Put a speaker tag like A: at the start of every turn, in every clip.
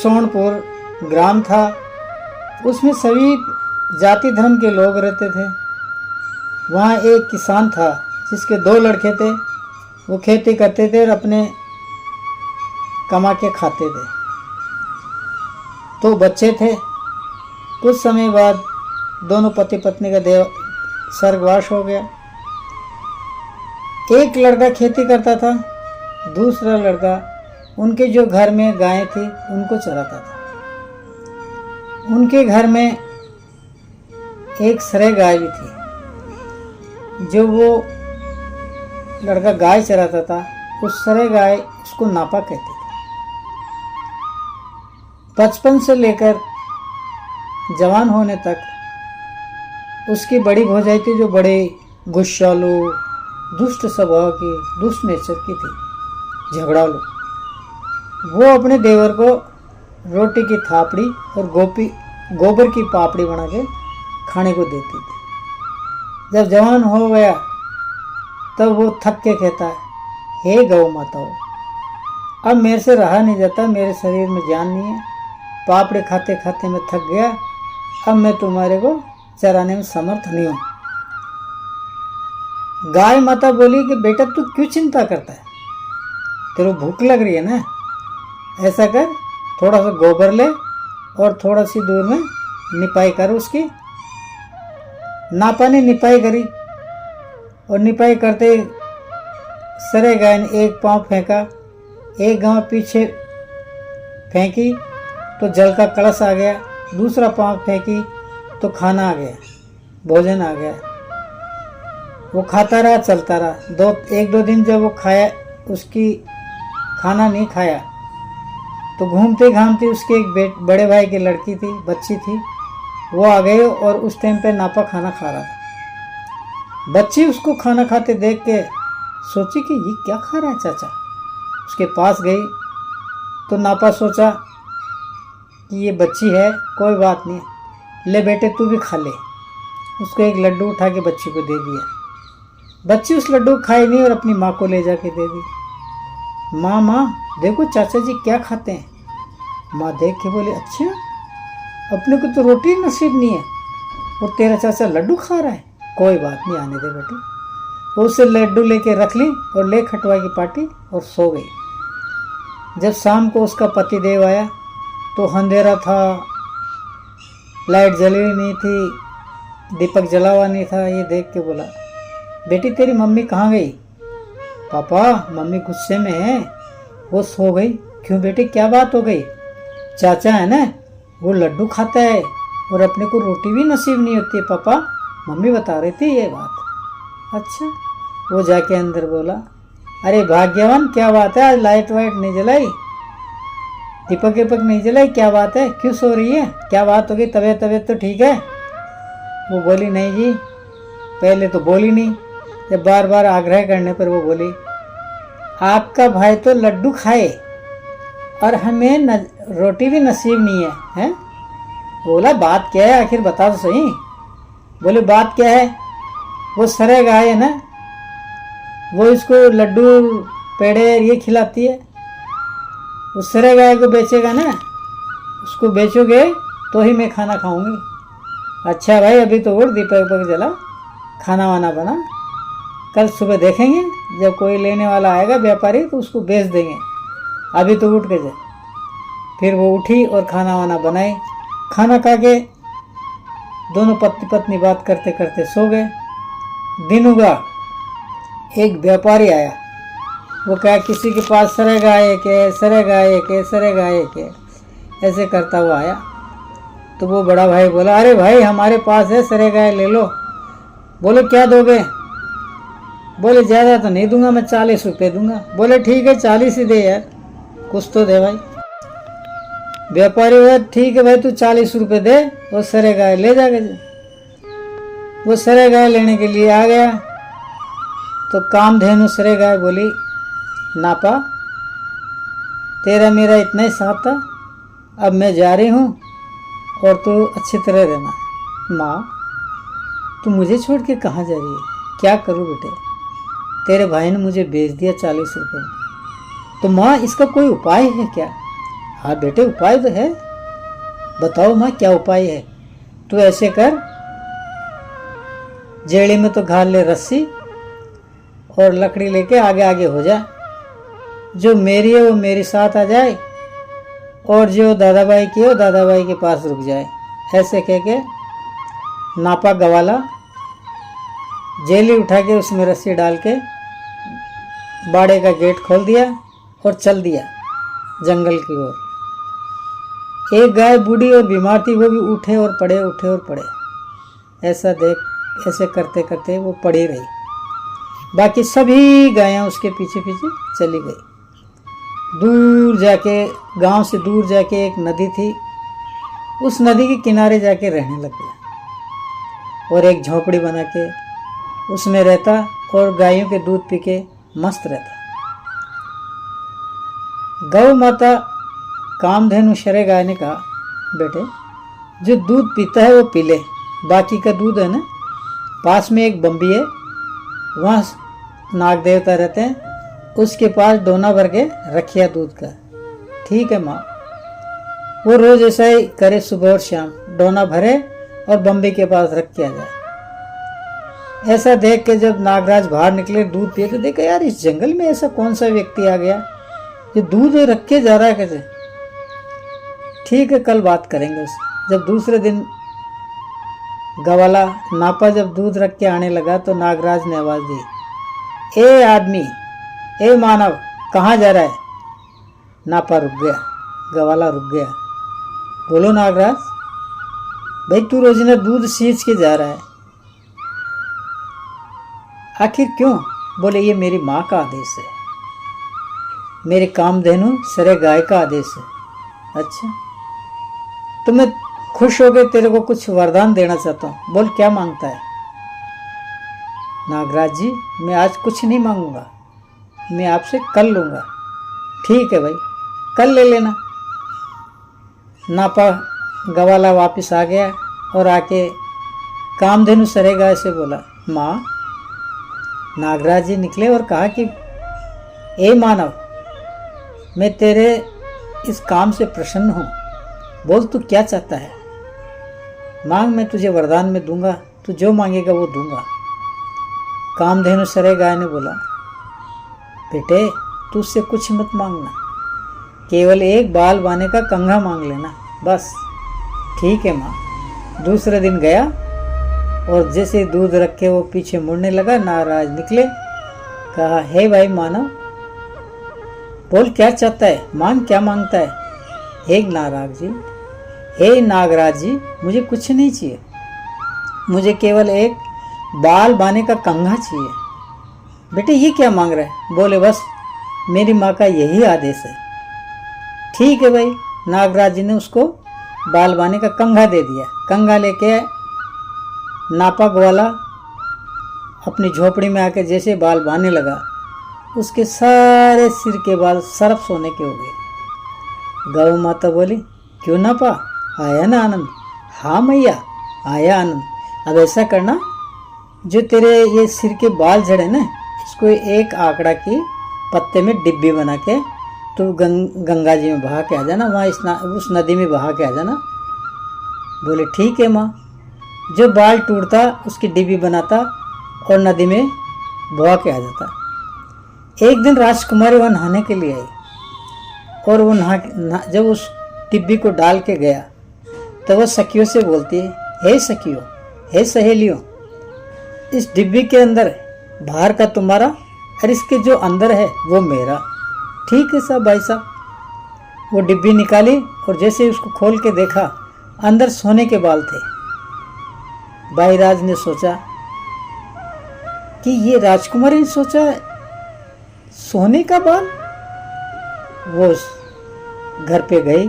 A: सोनपुर ग्राम था। उसमें सभी जाति धर्म के लोग रहते थे। वहाँ एक किसान था जिसके 2 लड़के थे। वो खेती करते थे और अपने कमा के खाते थे। तो बच्चे थे। कुछ समय बाद दोनों पति पत्नी का देव स्वर्गवास हो गया। एक लड़का खेती करता था, दूसरा लड़का उनके जो घर में गायें थी उनको चराता था। उनके घर में एक सरे गाय भी थी। जो वो लड़का गाय चराता था, उस सरे गाय उसको नापा कहते थे। बचपन से लेकर जवान होने तक उसकी बड़ी भौजाई थी, जो बड़े गुस्सालू, दुष्ट स्वभाव की, दुष्ट नेचर की थी, झगड़ालू। वो अपने देवर को रोटी की थापड़ी और गोबर की पापड़ी बना के खाने को देती थी। जब जवान हो गया तब वो थक के कहता है, हे गौ माताओं, अब मेरे से रहा नहीं जाता, मेरे शरीर में जान नहीं है, पापड़ी खाते खाते मैं थक गया, अब मैं तुम्हारे को चराने में समर्थ नहीं हूँ। गाय माता बोली कि बेटा तू क्यों चिंता करता है, तेरे भूख लग रही है ना, ऐसा कर, थोड़ा सा गोबर ले और थोड़ा सी दूर में निपाई कर उसकी। नापा ने निपाई करी और निपाई करते सरे गाय ने एक पाँव फेंका, एक गांव पीछे फेंकी तो जल का कलश आ गया, दूसरा पाँव फेंकी तो खाना आ गया, भोजन आ गया। वो खाता रहा, चलता रहा। 1-2 दिन जब वो खाया, उसकी खाना नहीं खाया तो घूमते घामते उसके एक बड़े भाई की लड़की थी, बच्ची थी, वो आ गए और उस टाइम पे नापा खाना खा रहा था। बच्ची उसको खाना खाते देख के सोची कि ये क्या खा रहा है चाचा। उसके पास गई तो नापा सोचा कि ये बच्ची है, कोई बात नहीं, ले बेटे तू भी खा ले। उसको एक लड्डू उठा के बच्ची को दे दिया। बच्ची उस लड्डू को खाई नहीं और अपनी माँ को ले जाके दे दी। माँ देखो चाचा जी क्या खाते हैं। माँ देख के बोली, अच्छा अपने को तो रोटी नसीब नहीं है और तेरा चाचा लड्डू खा रहा है, कोई बात नहीं, आने दे बेटी। वो उसे लड्डू लेके रख ली और ले खटवा की पार्टी और सो गई। जब शाम को उसका पतिदेव आया तो अंधेरा था, लाइट जली हुई नहीं थी, दीपक जला हुआ नहीं था। ये देख के बोला, बेटी तेरी मम्मी कहाँ गई। पापा मम्मी गुस्से में है, वो सो गई। क्यों बेटे क्या बात हो गई। चाचा है ना, वो लड्डू खाता है और अपने को रोटी भी नसीब नहीं होती है पापा, मम्मी बता रही थी ये बात। अच्छा। वो जाके अंदर बोला, अरे भाग्यवान क्या बात है, आज लाइट वाइट नहीं जलाई, दीपक वीपक नहीं जलाई, क्या बात है, क्यों सो रही है, क्या बात हो गई, तबीयत तो ठीक है। वो बोली, नहीं जी। पहले तो बोली नहीं, जब बार बार आग्रह करने पर वो बोली, आपका भाई तो लड्डू खाए और हमें रोटी भी नसीब नहीं है, हैं? बोला बात क्या है, आखिर बता तो सही। बोले बात क्या है, वो सरे गाय है ना, वो इसको लड्डू पेड़े ये खिलाती है, उस सरे गाय को बेचेगा ना, उसको बेचोगे तो ही मैं खाना खाऊंगी। अच्छा भाई अभी तो उठ, दीपक वीपक जला, खाना वाना बना, कल सुबह देखेंगे जब कोई लेने वाला आएगा व्यापारी तो उसको बेच देंगे, अभी तो उठ के जा। फिर वो उठी और खाना वाना बनाई। खाना खा के दोनों पति पत्नी बात करते करते सो गए। दिन उगा, एक व्यापारी आया। वो क्या किसी के पास सरे गाय के, सरे गाय के, सरे गाय के, ऐसे करता हुआ आया। तो वो बड़ा भाई बोला, अरे भाई हमारे पास है सरे गाय, ले लो। बोले क्या दोगे। बोले ज़्यादा तो नहीं दूंगा मैं, 40 रुपये दूंगा। बोले ठीक है 40 ही दे यार, कुछ तो दे भाई। व्यापारी बोला ठीक है भाई तू 40 रुपये दे और सरे गाय ले जाके। वो सरे गाय लेने के लिए आ गया तो कामधेनु सरे गाय बोली, नापा तेरा मेरा इतना ही साथ था, अब मैं जा रही हूँ और तू अच्छी तरह रहना। माँ तू मुझे छोड़ के कहाँ जा रही है, क्या करूँ बेटे, तेरे भाई ने मुझे बेच दिया 40 रुपये में, तो माँ इसका कोई उपाय है क्या। हाँ बेटे उपाय तो है, बताओ माँ क्या उपाय है। तू ऐसे कर, जेड़ी में तो घाल ले रस्सी और लकड़ी लेके आगे आगे हो जा, जो मेरी है वो मेरे साथ आ जाए और जो दादाबाई की है वो दादाबाई के पास रुक जाए। ऐसे कह के नापा गवाला जेली उठा के उसमें रस्सी डाल के बाड़े का गेट खोल दिया और चल दिया जंगल की ओर। एक गाय बूढ़ी और बीमार थी, वो भी उठे और पड़े, उठे और पड़े। ऐसे करते करते वो पड़ी रही। बाकी सभी गायें उसके पीछे पीछे चली गई। दूर जाके, गांव से दूर जाके एक नदी थी, उस नदी के किनारे जाके रहने लग गया और एक झोपड़ी बना के उसमें रहता और गायों के दूध पी के मस्त रहता। गौ माता कामधेनु शरे गाय ने कहा, बेटे जो दूध पीता है वो पी ले, बाकी का दूध है ना, पास में एक बम्बी है, वहाँ नाग देवता रहते हैं, उसके पास डोना भर के रखिया दूध का। ठीक है माँ। वो रोज ऐसा ही करे, सुबह और शाम डोना भरे और बम्बी के पास रख के आ जाए। ऐसा देख के जब नागराज बाहर निकले दूध पिए तो देखा यार इस जंगल में ऐसा कौन सा व्यक्ति आ गया जो दूध रख के जा रहा है कैसे। ठीक है कल बात करेंगे उससे। जब दूसरे दिन गवाला नापा जब दूध रख के आने लगा तो नागराज ने आवाज दी, ए आदमी, ए मानव, कहाँ जा रहा है। नापा रुक गया, गवाला रुक गया। बोलो नागराज, भाई तू रोजाना दूध सींच के जा रहा है, आखिर क्यों। बोले ये मेरी माँ का आदेश है, मेरे कामधेनु सरे गाय का आदेश है। अच्छा तो मैं खुश हो गए, तेरे को कुछ वरदान देना चाहता हूँ, बोल क्या मांगता है। नागराज जी मैं आज कुछ नहीं मांगूंगा, मैं आपसे कल लूँगा। ठीक है भाई कल ले लेना। नापा गवाला वापस आ गया और आके कामधेनु सरे गाय से बोला, माँ। नागराज जी निकले और कहा कि ए मानव, मैं तेरे इस काम से प्रसन्न हूँ, बोल तू क्या चाहता है, मांग, मैं तुझे वरदान में दूंगा, तू जो मांगेगा वो दूंगा। कामधेनु सरे गाय ने बोला, बेटे तू उससे कुछ मत मांगना, केवल एक बाल बाने का कंघा मांग लेना बस। ठीक है माँ। दूसरे दिन गया और जैसे दूध रख के वो पीछे मुड़ने लगा, नागराज निकले, कहा, हे भाई मानव, बोल क्या चाहता है, मांग, क्या मांगता है। हे नागराज जी, हे नागराज जी, मुझे कुछ नहीं चाहिए, मुझे केवल एक बाल बाने का कंघा चाहिए। बेटे ये क्या मांग रहा है। बोले बस मेरी माँ का यही आदेश है। ठीक है भाई। नागराज जी ने उसको बाल बाने का कंघा दे दिया। कंघा लेके नापा ग्वाला अपनी झोपड़ी में आके जैसे बाल बांधने लगा, उसके सारे सिर के बाल सरफ सोने के हो गए। गौ माता बोली, क्यों नापा, आया ना आनंद। हाँ मैया आया आनंद। अब ऐसा करना, जो तेरे ये सिर के बाल झड़े ना, इसको एक आंकड़ा की पत्ते में डिब्बी बना के तो गंगा जी में बहा के आ जाना, वहाँ उस नदी में बहा के आ जाना। बोले ठीक है माँ। जो बाल टूटता उसकी डिब्बी बनाता और नदी में बहा के आ जाता। एक दिन राजकुमारी वहाँ नहाने के लिए आई और वो जब उस डिब्बी को डाल के गया तो वह सखियों से बोलती है, हे सखियों, हे सहेलियों, इस डिब्बी के अंदर बाहर का तुम्हारा और इसके जो अंदर है वो मेरा। ठीक है साहब भाई साहब। वो डिब्बी निकाली और जैसे उसको खोल के देखा, अंदर सोने के बाल थे। भाईराज ने सोचा कि ये राजकुमारी ने सोचा सोने का बाल। वो घर पे गई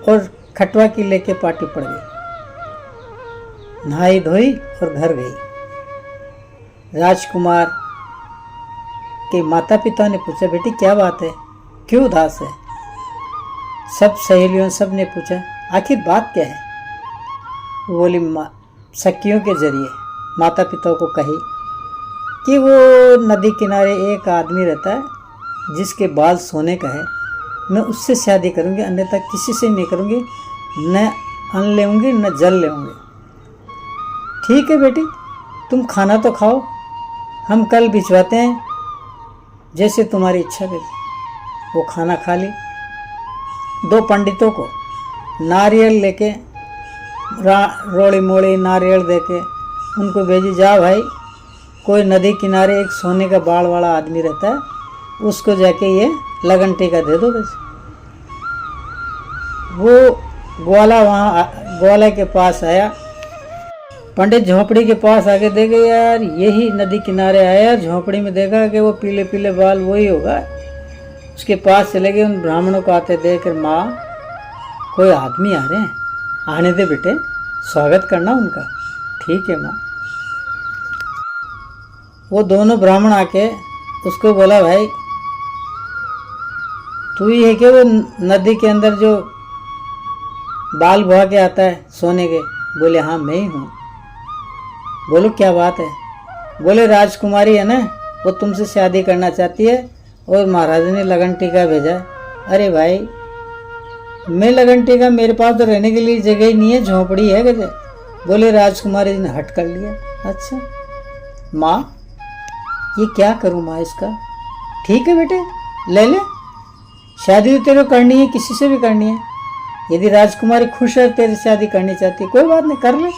A: और खटवा की लेके पार्टी पड़ गई, नहाई धोई और घर गई। राजकुमार के माता पिता ने पूछा, बेटी क्या बात है, क्यों उदास है। सब सहेलियों सब ने पूछा आखिर बात क्या है। वो बोली, सखियों के जरिए माता पिता को कही कि वो नदी किनारे एक आदमी रहता है जिसके बाल सोने का है, मैं उससे शादी करूँगी, अन्यथा किसी से नहीं करूँगी। न अन्न लेऊँगी न जल लेऊँगी। ठीक है बेटी, तुम खाना तो खाओ, हम कल भिजवाते हैं, जैसे तुम्हारी इच्छा है। वो खाना खा ली। 2 पंडितों को नारियल लेके रोड़ी मोड़ी नारियल देके उनको भेजी, जा भाई कोई नदी किनारे एक सोने का बाल वाला आदमी रहता है, उसको जाके ये लगन टीका दे दो। बस वो ग्वाला वहाँ ग्वाला के पास आया, पंडित झोपड़ी के पास आके देखे, यार यही नदी किनारे आया, झोपड़ी में देखा कि वो पीले पीले बाल वही होगा। उसके पास चले गए, उन ब्राह्मणों को आते देख, माँ कोई आदमी आ रहे हैं, आने दे बेटे, स्वागत करना उनका। ठीक है माँ। वो दोनों ब्राह्मण आके उसको बोला, भाई तू ही है कि वो नदी के अंदर जो बाल बहा के आता है सोने के? बोले हाँ मैं ही हूँ। बोलो क्या बात है? बोले राजकुमारी है ना, वो तुमसे शादी करना चाहती है और महाराज ने लगन टीका भेजा। अरे भाई मैं लगन टीका, मेरे पास तो रहने के लिए जगह ही नहीं है, झोपड़ी है कहते। बोले राजकुमारी ने हट कर लिया। अच्छा माँ ये क्या करूँ माँ इसका? ठीक है बेटे ले ले, शादी तो तेरे को करनी है, किसी से भी करनी है। यदि राजकुमारी खुश है तेरी शादी करनी चाहती है, कोई बात नहीं, कर ले।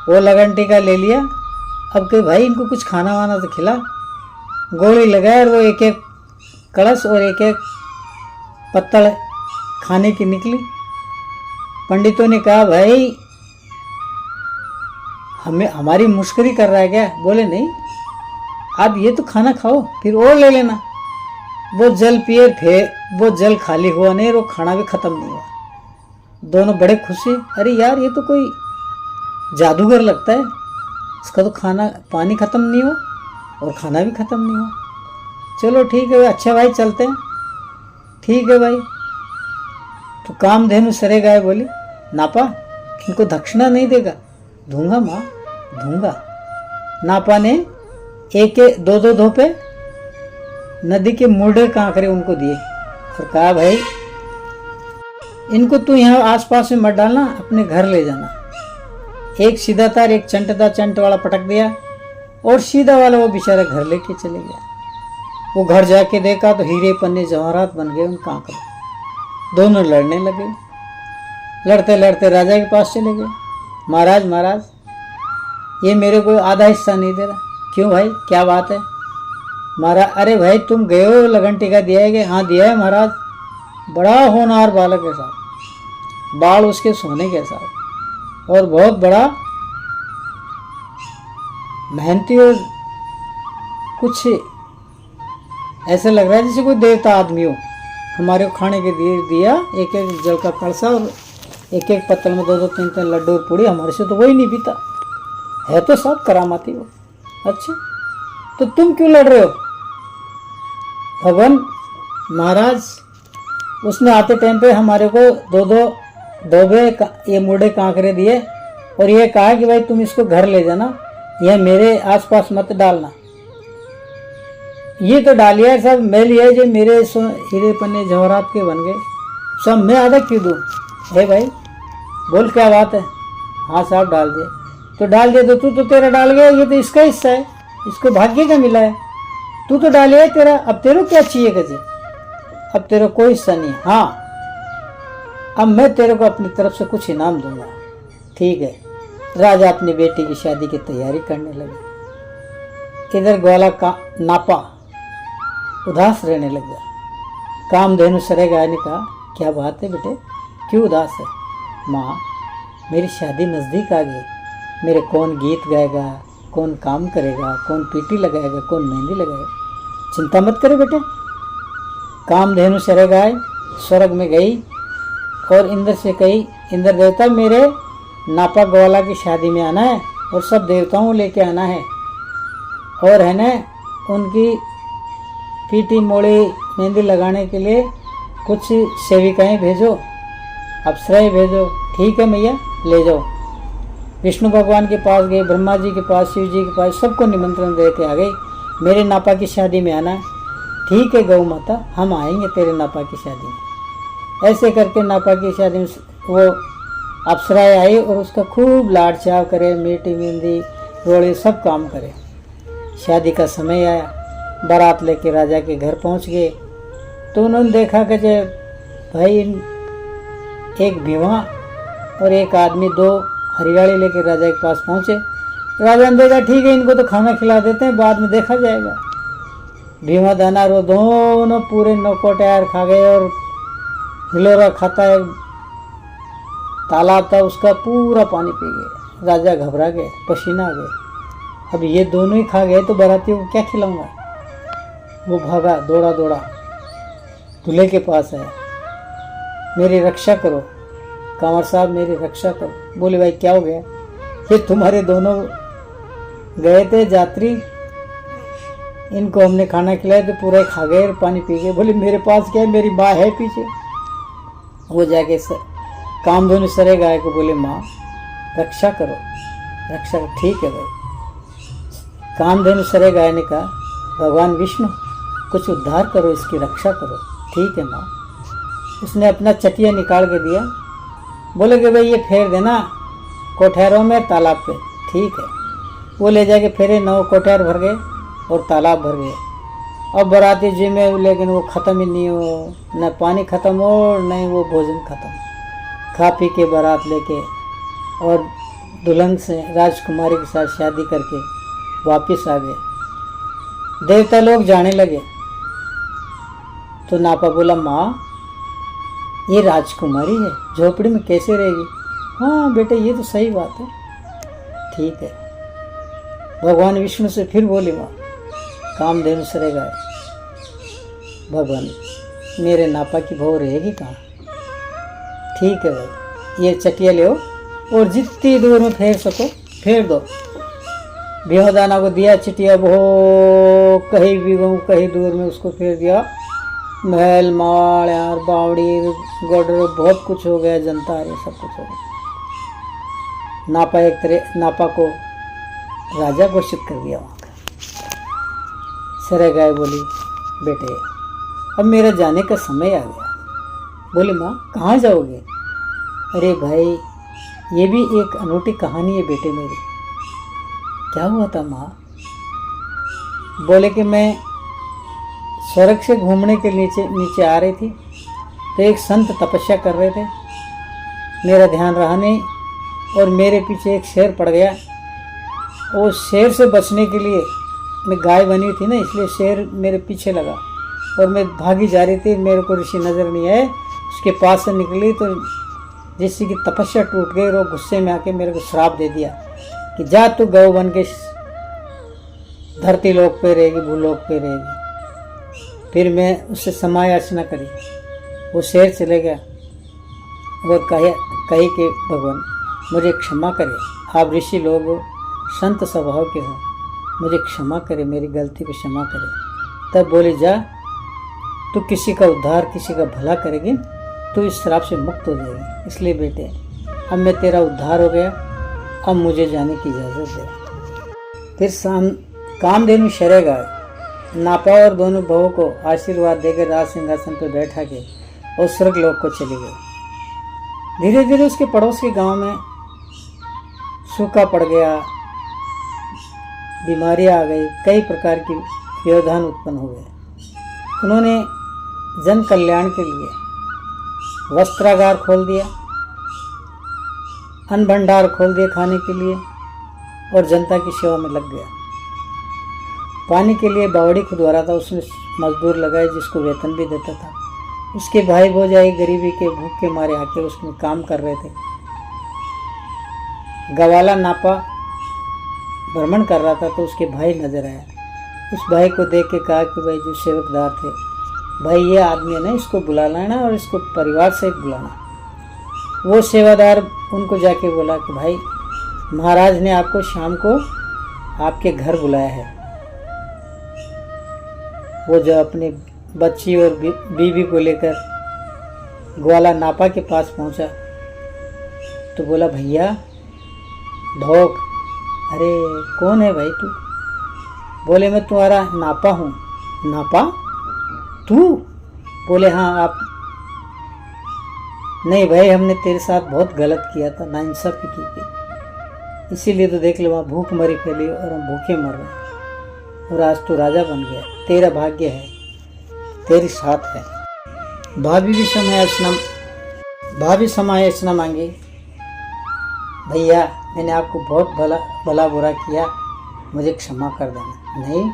A: वो लगन टीका ले लिया। अब के भाई इनको कुछ खाना वाना तो खिला। गोली लगाए और वो एक एक कलश और एक एक पत्तल खाने की निकली। पंडितों ने कहा, भाई हमें हमारी मुश्किल कर रहा है क्या? बोले नहीं, आप ये तो खाना खाओ फिर और ले लेना। वो जल पिए, फिर वो जल खाली हुआ नहीं, वो खाना भी खत्म नहीं हुआ। दोनों बड़े खुशी, अरे यार ये तो कोई जादूगर लगता है, इसका तो खाना पानी खत्म नहीं हुआ और खाना भी खत्म नहीं हुआ। चलो ठीक है, अच्छा भाई चलते हैं। ठीक है भाई। तो कामधेनु सरे गाय बोली, नापा इनको दक्षिणा नहीं देगा? दूंगा माँ दूंगा। नापा ने एक एक 2-2 धोपे नदी के मुर्डे कांकरे उनको दिए और कहा, भाई इनको तू यहाँ आसपास में मत डालना, अपने घर ले जाना। एक सीधा तार एक चंट वाला पटक दिया और सीधा वाला वो बेचारा घर लेके चले गया। वो घर जाके देखा तो हीरे पन्ने जवाहरात बन गए उन कांकरे। दोनों लड़ने लगे। लड़ते लड़ते राजा के पास चले गए। महाराज महाराज ये मेरे को आधा हिस्सा नहीं दे रहा। क्यों भाई क्या बात है? महाराज अरे भाई तुम गए हो लगन टीका दिया है कि? हाँ दिया है महाराज। बड़ा होनहार बालक है साहब, बाल उसके सोने के साहब, और बहुत बड़ा मेहनती, और कुछ ऐसा लग रहा है जैसे कोई देवता आदमी हो। हमारे को खाने के दिया एक एक जल का कलसा और एक एक पत्तल में 2-2 3-3 लड्डू और पूड़ी। हमारे से तो वही नहीं पीता है, तो सब करामाती हो। अच्छा तो तुम क्यों लड़ रहे हो? भगवान महाराज उसने आते टाइम पे हमारे को 2-2 धोबे ये मुर्डे कांकरे दिए और ये कहा कि भाई तुम इसको घर ले जाना, यह मेरे आसपास मत डालना। ये तो डालिया है सब मैं लिया, जो मेरे हीरे पन्ने जवाहरात के बन गए सब, मैं आधा क्यों दूँ? है भाई बोल क्या बात है? हाँ साहब डाल दिया। तो डाल दिया तो तू तो तेरा डाल गया, ये तो इसका हिस्सा है, इसको भाग्य का मिला है। तू तो डालिया है तेरा, अब तेरे को क्या चाहिए कजे? अब तेरा कोई हिस्सा नहीं। हाँ अब मैं तेरे को अपनी तरफ से कुछ इनाम दूंगा। ठीक है। राजा अपनी बेटी की शादी की तैयारी करने लगे। इधर ग्वाला का नापा उदास रहने लग गया। कामधेनु सरे गाय ने कहा, क्या बात है बेटे, क्यों उदास है? माँ मेरी शादी नज़दीक आ गई, मेरे कौन गीत गाएगा, कौन काम करेगा, कौन पीटी लगाएगा, कौन मेहंदी लगाएगा। चिंता मत करे बेटे। कामधेनु सरे गाय स्वर्ग में गई और इंद्र से कही, इंद्र देवता मेरे नापा ग्वाला की शादी में आना है और सब देवताओं को लेके आना है, और है ना उनकी पीटी मोड़ी मेहंदी लगाने के लिए कुछ सेविकाएं भेजो, अप्सराएं भेजो। ठीक है मैया ले जाओ। विष्णु भगवान के पास गए, ब्रह्मा जी के पास, शिव जी के पास, सबको निमंत्रण दे के आ गई, मेरे नापा की शादी में आना है। ठीक है गौ माता, हम आएंगे तेरे नापा की शादी में। ऐसे करके नापा की शादी में वो अप्सराएं आई और उसका खूब लाड चाव करे, मीठी मेहंदी रोड़े सब काम करे। शादी का समय आया, बारात लेके राजा के घर पहुंच गए तो उन्होंने देखा कि जे भाई एक भीमा और एक आदमी दो हरियाली लेके राजा के पास पहुंचे। राजा ने देखा ठीक है इनको तो खाना खिला देते हैं, बाद में देखा जाएगा। भीमा दाना रो दोनों पूरे नौकोटायर खा गए और हिलोरा खाता है तालाब था उसका पूरा पानी पी गए। राजा घबरा गए, पसीना आ गए। अब ये दोनों ही खा गए तो बारातियों को क्या खिलाऊंगा। वो भागा, दौड़ा दौड़ा दूल्हे के पास आया, मेरी रक्षा करो कांवर साहब, मेरी रक्षा करो। बोले भाई क्या हो गया। ये तुम्हारे दोनों गए थे यात्री, इनको हमने खाना खिलाया तो पूरा खा गए और पानी पी गए। बोले मेरे पास क्या है, मेरी माँ है पीछे। वो जाके कामधेनु सरे गाय को बोले माँ रक्षा करो, रक्षा करो। ठीक है भाई। कामधेनु सरे गाय ने कहा भगवान विष्णु कुछ उद्धार करो, इसकी रक्षा करो। ठीक है माँ। उसने अपना चटिया निकाल के दिया, बोले कि भाई ये फेर देना कोठैरों में तालाब पे। ठीक है। वो ले जाके फेरे, 9 कोठैर भर गए और तालाब भर गए। अब बाराती जी में लेकिन वो ख़त्म ही नहीं हो, न पानी ख़त्म हो न वो भोजन ख़त्म। खा पी के बारात लेके और दुल्हन से राजकुमारी के साथ शादी करके वापस आ गए। देवता लोग जाने लगे तो नापा बोला माँ ये राजकुमारी है, झोपड़ी में कैसे रहेगी। हाँ बेटे ये तो सही बात है। ठीक है। भगवान विष्णु से फिर बोली माँ कामधेनु सरे गाय, भगवान मेरे नापा की बहू रहेगी कहाँ। ठीक है भाई, ये चटिया ले और जितनी दूर में फेर सको फेर दो। भीमदाना को दिया चिटिया, वो कहीं भी गऊँ कहीं दूर में उसको फेर दिया। महल माड़ यार बावड़ी गोडर बहुत कुछ हो गया, जनता ये सब कुछ हो गया। नापा एक तरह नापा को राजा घोषित कर दिया वहाँ का। सरे गाय बोली बेटे अब मेरा जाने का समय आ गया। बोले माँ कहाँ जाओगे। अरे भाई ये भी एक अनूठी कहानी है बेटे मेरी। क्या हुआ था माँ। बोले कि मैं स्वर्ग से घूमने के नीचे आ रही थी तो एक संत तपस्या कर रहे थे, मेरा ध्यान रहा नहीं और मेरे पीछे एक शेर पड़ गया। वो शेर से बचने के लिए मैं गाय बनी थी ना, इसलिए शेर मेरे पीछे लगा और मैं भागी जा रही थी। मेरे को ऋषि नज़र नहीं आए, उसके पास से निकली तो जिससे कि तपस्या टूट गई और वो गुस्से में आके मेरे को श्राप दे दिया कि जा तू गौ बन के धरती लोक पे रहेगी, भूलोक पे रहेगी। फिर मैं उससे समाय अर्चना करी, वो शेर चले गया और कही कि भगवान मुझे क्षमा करे, आप ऋषि लोग संत स्वभाव के हो, मुझे क्षमा करे, मेरी गलती को क्षमा करे। तब बोले जा तू किसी का उद्धार किसी का भला करेगी तो इस श्राप से मुक्त हो जाएगी। इसलिए बेटे अब मैं तेरा उद्धार हो गया, अब मुझे जाने की इजाज़त दे। फिर कामधेनु सरे गाय नापा और दोनों बहुओं को आशीर्वाद देकर राज सिंहासन पर बैठा के और स्वर्ग लोक को चले गए। धीरे धीरे उसके पड़ोस के गांव में सूखा पड़ गया, बीमारियां आ गई, कई प्रकार की व्यवधान उत्पन्न हो गए। उन्होंने जन कल्याण के लिए वस्त्रागार खोल दिया, अन्न भंडार खोल दिए खाने के लिए और जनता की सेवा में लग गया। पानी के लिए बावड़ी खुदवारा था, उसमें मजदूर लगाए जिसको वेतन भी देता था। उसके भाई भौजाई गरीबी के भूख के मारे आके उसमें काम कर रहे थे। गवाला नापा भ्रमण कर रहा था तो उसके भाई नजर आया। उस भाई को देख के कहा कि भाई जो सेवकदार थे, भाई ये आदमी है ना, इसको बुला लाना और इसको परिवार सहित बुलाना। वो सेवादार उनको जाके बोला कि भाई महाराज ने आपको शाम को आपके घर बुलाया है। वो जो अपने बच्ची और बीवी को लेकर ग्वाला नापा के पास पहुंचा तो बोला भैया ढोक। अरे कौन है भाई तू। बोले मैं तुम्हारा नापा हूँ। नापा तू? बोले हाँ आप। नहीं भाई, हमने तेरे साथ बहुत गलत किया था, नाइंसाफी की थी, इसीलिए तो देख लो वहाँ भूख मरी फैली और हम भूखे मर रहे हैं। और आज तू राजा बन गया, तेरा भाग्य है, तेरी साथ है। भाभी भी समायाचना मांगी। भैया मैंने आपको बहुत भला बुरा किया, मुझे क्षमा कर देना। नहीं,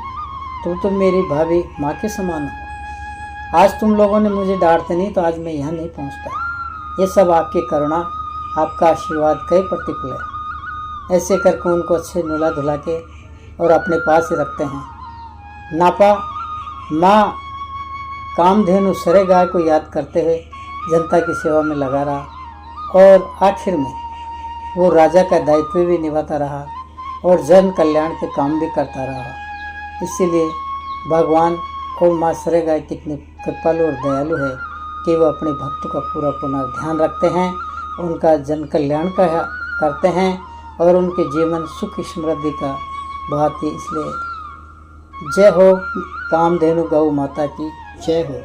A: तुम तो मेरी भाभी माँ के समान हो। आज तुम लोगों ने मुझे डांटते नहीं तो आज मैं यहाँ नहीं पहुँचता। ये सब आपकी करुणा, आपका आशीर्वाद का ही प्रतिफल है। ऐसे करके उनको अच्छे नुला धुला के और अपने पास ही रखते हैं। नापा माँ कामधेनु सरे गाय को याद करते हुए जनता की सेवा में लगा रहा और आखिर में वो राजा का दायित्व भी निभाता रहा और जन कल्याण के काम भी करता रहा। इसीलिए भगवान और माँ सरे गाय कितने कृपालु और दयालु है कि वो अपने भक्तों का पूरा ध्यान रखते हैं, उनका जन कल्याण का करते हैं और उनके जीवन सुख समृद्धि का बहाती। इसलिए जय हो कामधेनु गौ माता की जय हो।